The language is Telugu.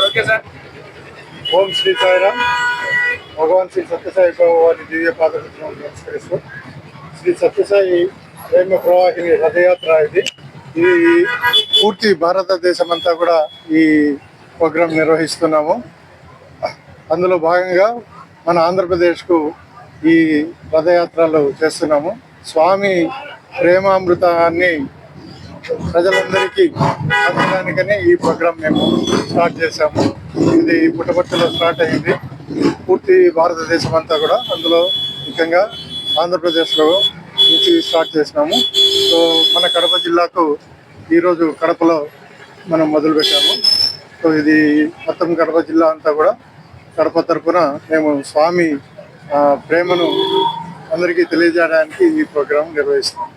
Okay sir. ఓం శ్రీ సాయిరామ్. భగవాన్ శ్రీ సత్యసాయి బాబు వారి దివ్య పాదపద్మం నమస్కరిస్తూ శ్రీ సత్యసాయి ప్రేమ ప్రవాహిని రథయాత్ర ఇది పూర్తి భారతదేశం అంతా కూడా ఈ ప్రోగ్రాం నిర్వహిస్తున్నాము. అందులో భాగంగా మన ఆంధ్రప్రదేశ్కు ఈ రథయాత్రలు చేస్తున్నాము. స్వామి ప్రేమామృతాన్ని ప్రజలందరికీ అందడానికని ఈ ప్రోగ్రాం మేము స్టార్ట్ చేశాము. ఇది పుట్టపర్తిలో స్టార్ట్ అయింది. పూర్తి భారతదేశం అంతా కూడా అందులో ముఖ్యంగా ఆంధ్రప్రదేశ్లో నుంచి స్టార్ట్ చేసినాము. సో మన కడప జిల్లాకు ఈరోజు కడపలో మనం మొదలుపెట్టాము. సో ఇది మొత్తం కడప జిల్లా అంతా కూడా కడప తరఫున మేము స్వామి ప్రేమను అందరికీ తెలియజేయడానికి ఈ ప్రోగ్రాం నిర్వహిస్తాం.